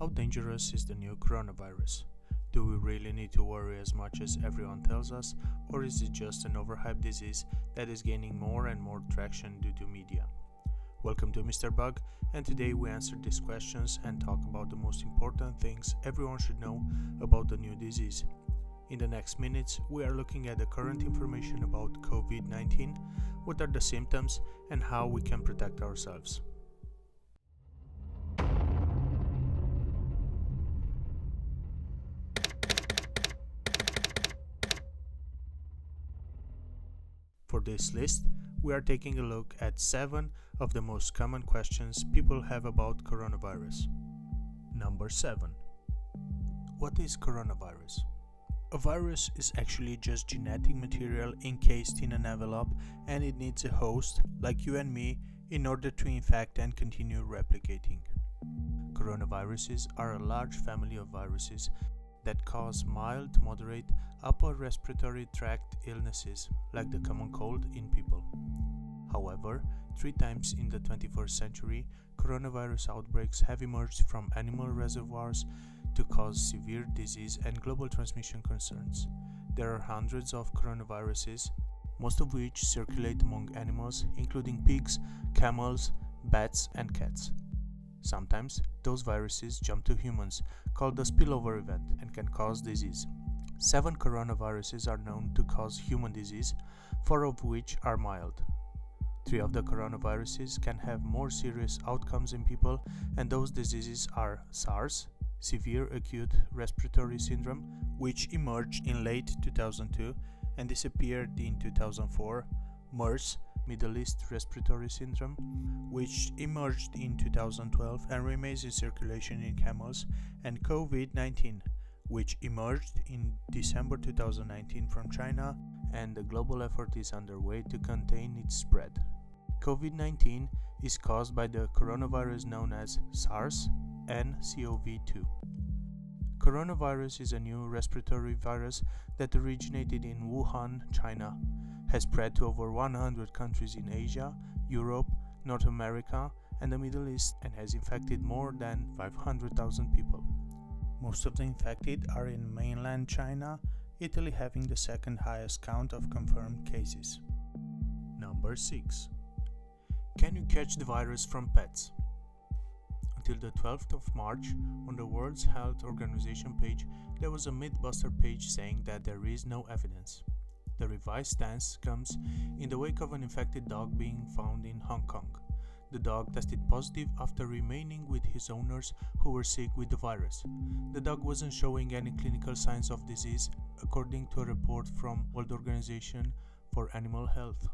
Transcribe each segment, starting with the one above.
How dangerous is the new coronavirus? Do we really need to worry as much as everyone tells us, or is it just an overhyped disease that is gaining more and more traction due to media? Welcome to Mr. Bug, and today we answer these questions and talk about the most important things everyone should know about the new disease. In the next minutes, we are looking at the current information about COVID-19, what are the symptoms, and how we can protect ourselves. For this list, we are taking a look at 7 of the most common questions people have about coronavirus. Number 7. What is coronavirus? A virus is actually just genetic material encased in an envelope, and it needs a host, like you and me, in order to infect and continue replicating. Coronaviruses are a large family of viruses that cause mild to moderate upper respiratory tract illnesses, like the common cold in people. However, 3 times in the 21st century, coronavirus outbreaks have emerged from animal reservoirs to cause severe disease and global transmission concerns. There are hundreds of coronaviruses, most of which circulate among animals, including pigs, camels, bats, and cats. Sometimes, those viruses jump to humans, called a spillover event, and can cause disease. 7 coronaviruses are known to cause human disease, 4 of which are mild. 3 of the coronaviruses can have more serious outcomes in people, and those diseases are SARS, Severe Acute Respiratory Syndrome, which emerged in late 2002 and disappeared in 2004, MERS, Middle East Respiratory Syndrome, which emerged in 2012 and remains in circulation in camels, and COVID-19, which emerged in December 2019 from China, and a global effort is underway to contain its spread. COVID-19 is caused by the coronavirus known as SARS-CoV-2. Coronavirus is a new respiratory virus that originated in Wuhan, China, has spread to over 100 countries in Asia, Europe, North America, and the Middle East, and has infected more than 500,000 people. Most of the infected are in mainland China, Italy having the second highest count of confirmed cases. Number 6. Can you catch the virus from pets? Until the 12th of March, on the World Health Organization page, there was a Mythbuster page saying that there is no evidence. The revised stance comes in the wake of an infected dog being found in Hong Kong. The dog tested positive after remaining with his owners who were sick with the virus. The dog wasn't showing any clinical signs of disease, according to a report from World Organization for Animal Health.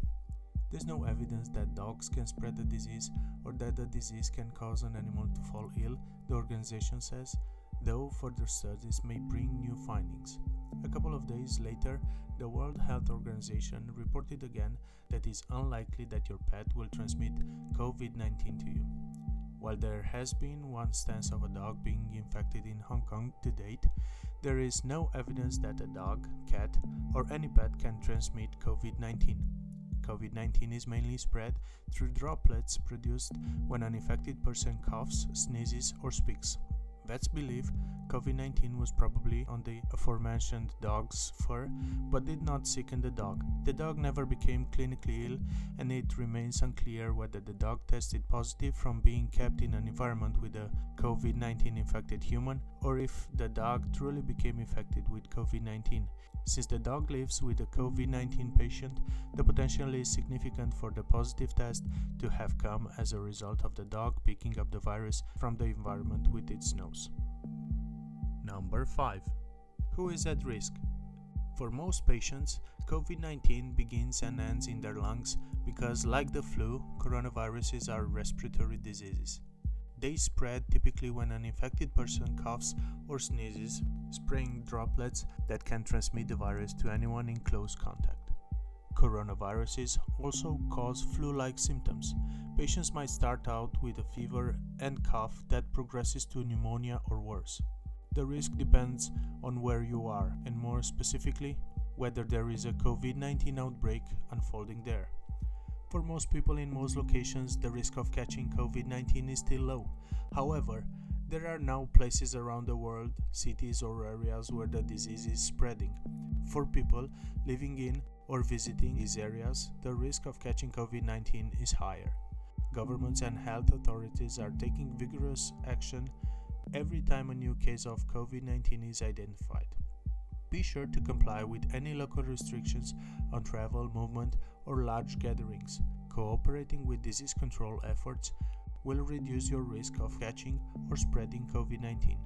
There's no evidence that dogs can spread the disease or that the disease can cause an animal to fall ill, the organization says, though further studies may bring new findings. A couple of days later, the World Health Organization reported again that it's unlikely that your pet will transmit COVID-19 to you. While there has been one instance of a dog being infected in Hong Kong to date, there is no evidence that a dog, cat, or any pet can transmit COVID-19. COVID-19 is mainly spread through droplets produced when an infected person coughs, sneezes, or speaks. Vets believe COVID-19 was probably on the aforementioned dog's fur, but did not sicken the dog. The dog never became clinically ill, and it remains unclear whether the dog tested positive from being kept in an environment with a COVID-19 infected human, or if the dog truly became infected with COVID-19. Since the dog lives with a COVID-19 patient, the potential is significant for the positive test to have come as a result of the dog picking up the virus from the environment with its nose. Number 5. Who is at risk? For most patients, COVID-19 begins and ends in their lungs because, like the flu, coronaviruses are respiratory diseases. They spread typically when an infected person coughs or sneezes, spraying droplets that can transmit the virus to anyone in close contact. Coronaviruses also cause flu-like symptoms. Patients might start out with a fever and cough that progresses to pneumonia or worse. The risk depends on where you are, and more specifically, whether there is a COVID-19 outbreak unfolding there. For most people in most locations, the risk of catching COVID-19 is still low. However, There are now places around the world, cities or areas where the disease is spreading. For people living in or visiting these areas, the risk of catching COVID-19 is higher. Governments and health authorities are taking vigorous action every time a new case of COVID-19 is identified. Be sure to comply with any local restrictions on travel, movement, or large gatherings. Cooperating with disease control efforts will reduce your risk of catching or spreading COVID-19.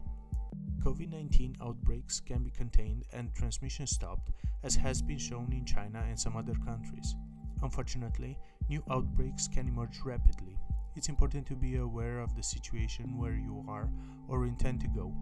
COVID-19 outbreaks can be contained and transmission stopped, as has been shown in China and some other countries. Unfortunately, new outbreaks can emerge rapidly. It's important to be aware of the situation where you are or intend to go.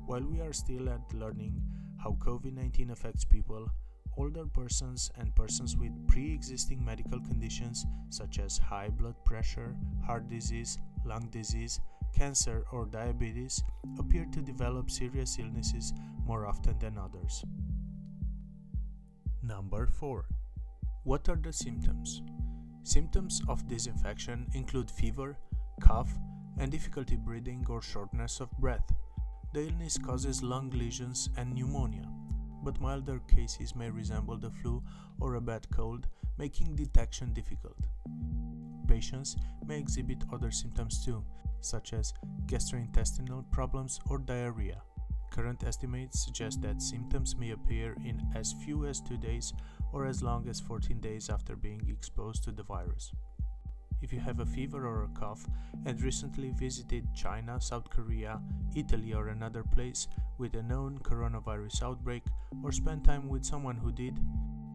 While we are still at learning how COVID-19 affects people, older persons and persons with pre-existing medical conditions such as high blood pressure, heart disease, lung disease, cancer, or diabetes appear to develop serious illnesses more often than others. Number 4. What are the symptoms? Symptoms of this infection include fever, cough, and difficulty breathing or shortness of breath. The illness causes lung lesions and pneumonia, but milder cases may resemble the flu or a bad cold, making detection difficult. Patients may exhibit other symptoms too, such as gastrointestinal problems or diarrhea. Current estimates suggest that symptoms may appear in as few as 2 days or as long as 14 days after being exposed to the virus. If you have a fever or a cough and recently visited China, South Korea, Italy, or another place with a known coronavirus outbreak, or spent time with someone who did,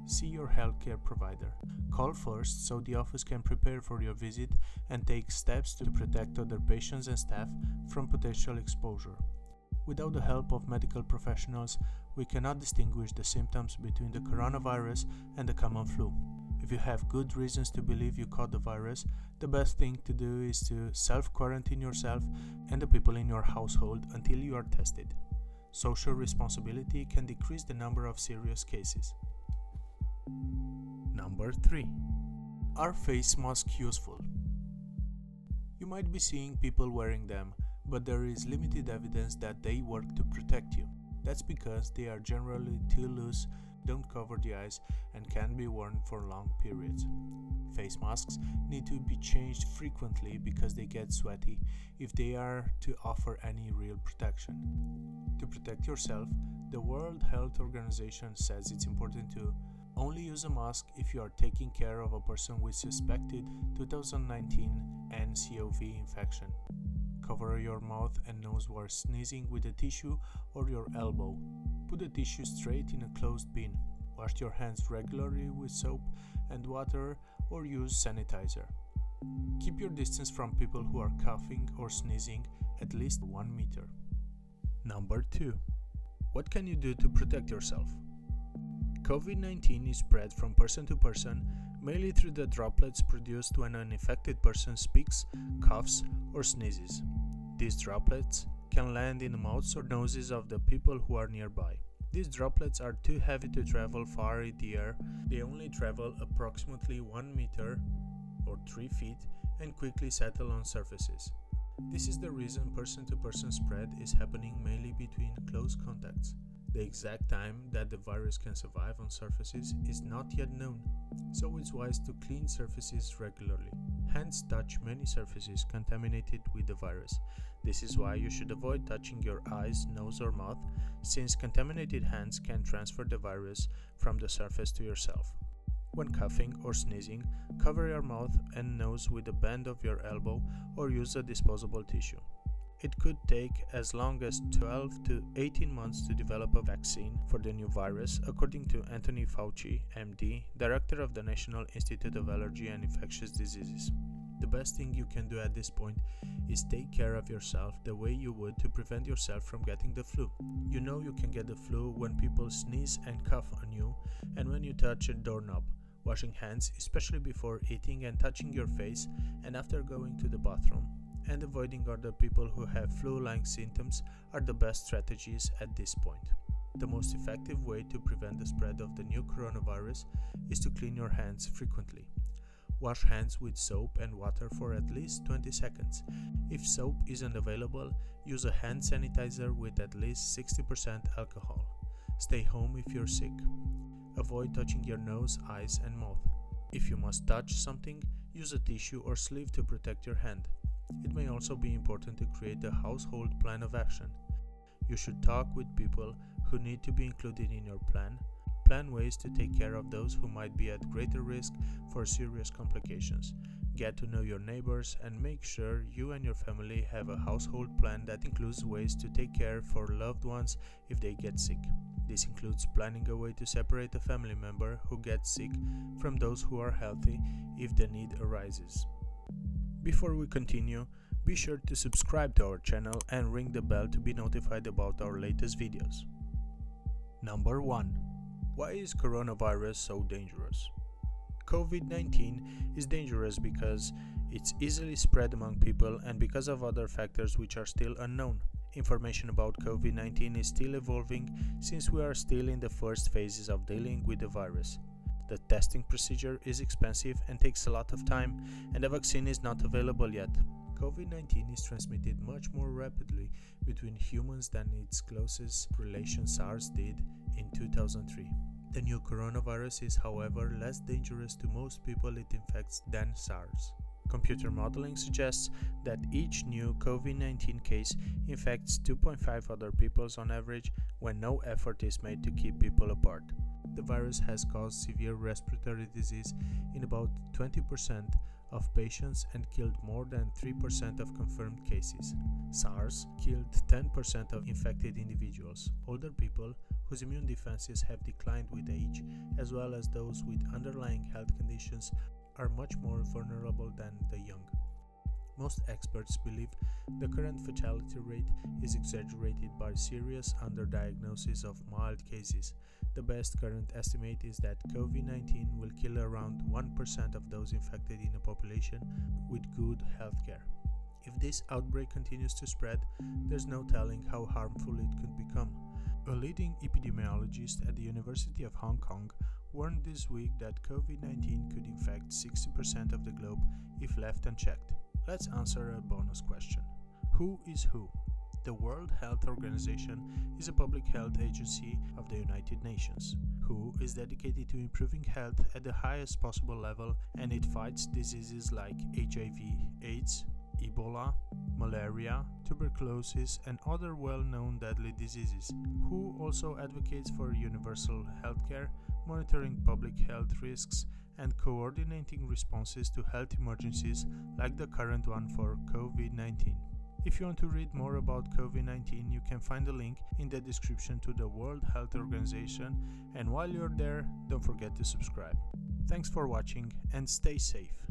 see your healthcare provider. Call first so the office can prepare for your visit and take steps to protect other patients and staff from potential exposure. Without the help of medical professionals, we cannot distinguish the symptoms between the coronavirus and the common flu. If you have good reasons to believe you caught the virus, the best thing to do is to self-quarantine yourself and the people in your household until you are tested. Social responsibility can decrease the number of serious cases. Number 3. Are face masks useful? You might be seeing people wearing them, but there is limited evidence that they work to protect you. That's because they are generally too loose, don't cover the eyes, and can be worn for long periods. Face masks need to be changed frequently because they get sweaty if they are to offer any real protection. To protect yourself, the World Health Organization says it's important to only use a mask if you are taking care of a person with suspected 2019 nCoV infection. Cover your mouth and nose while sneezing with a tissue or your elbow. Put the tissue straight in a closed bin. Wash your hands regularly with soap and water or use sanitizer. Keep your distance from people who are coughing or sneezing at least 1 meter. Number 2. What can you do to protect yourself? COVID-19 is spread from person to person, mainly through the droplets produced when an infected person speaks, coughs, or sneezes. These droplets can land in the mouths or noses of the people who are nearby. These droplets are too heavy to travel far in the air. They only travel approximately 1 meter or 3 feet and quickly settle on surfaces. This is the reason person-to-person spread is happening mainly between close contacts. The exact time that the virus can survive on surfaces is not yet known, so it's wise to clean surfaces regularly. Hands touch many surfaces contaminated with the virus. This is why you should avoid touching your eyes, nose, or mouth, since contaminated hands can transfer the virus from the surface to yourself. When coughing or sneezing, cover your mouth and nose with the bend of your elbow or use a disposable tissue. It could take as long as 12 to 18 months to develop a vaccine for the new virus, according to Anthony Fauci, MD, Director of the National Institute of Allergy and Infectious Diseases. The best thing you can do at this point is take care of yourself the way you would to prevent yourself from getting the flu. You know you can get the flu when people sneeze and cough on you, and when you touch a doorknob. Washing hands, especially before eating and touching your face, and after going to the bathroom, and avoiding other people who have flu-like symptoms are the best strategies at this point. The most effective way to prevent the spread of the new coronavirus is to clean your hands frequently. Wash hands with soap and water for at least 20 seconds. If soap isn't available, use a hand sanitizer with at least 60% alcohol. Stay home if you're sick. Avoid touching your nose, eyes, and mouth. If you must touch something, use a tissue or sleeve to protect your hand. It may also be important to create a household plan of action. You should talk with people who need to be included in your plan. Plan ways to take care of those who might be at greater risk for serious complications. Get to know your neighbors and make sure you and your family have a household plan that includes ways to take care for loved ones if they get sick. This includes planning a way to separate a family member who gets sick from those who are healthy if the need arises. Before we continue, be sure to subscribe to our channel and ring the bell to be notified about our latest videos. Number 1. Why is coronavirus so dangerous? COVID-19 is dangerous because it's easily spread among people and because of other factors which are still unknown. Information about COVID-19 is still evolving since we are still in the first phases of dealing with the virus. The testing procedure is expensive and takes a lot of time, and the vaccine is not available yet. COVID-19 is transmitted much more rapidly between humans than its closest relation SARS did in 2003. The new coronavirus is, however, less dangerous to most people it infects than SARS. Computer modeling suggests that each new COVID-19 case infects 2.5 other people on average when no effort is made to keep people apart. The virus has caused severe respiratory disease in about 20% of patients and killed more than 3% of confirmed cases. SARS killed 10% of infected individuals. Older people whose immune defenses have declined with age, as well as those with underlying health conditions, are much more vulnerable than the young. Most experts believe the current fatality rate is exaggerated by serious underdiagnosis of mild cases. The best current estimate is that COVID-19 will kill around 1% of those infected in a population with good health care. If this outbreak continues to spread, there's no telling how harmful it could become. A leading epidemiologist at the University of Hong Kong warned this week that COVID-19 could infect 60% of the globe if left unchecked. Let's answer a bonus question. Who is who? The World Health Organization is a public health agency of the United Nations. WHO is dedicated to improving health at the highest possible level, and it fights diseases like HIV, AIDS, Ebola, malaria, tuberculosis, and other well-known deadly diseases. WHO also advocates for universal healthcare, monitoring public health risks, and coordinating responses to health emergencies like the current one for COVID-19. If you want to read more about COVID-19, you can find a link in the description to the World Health Organization, and while you're there, don't forget to subscribe. Thanks for watching and stay safe.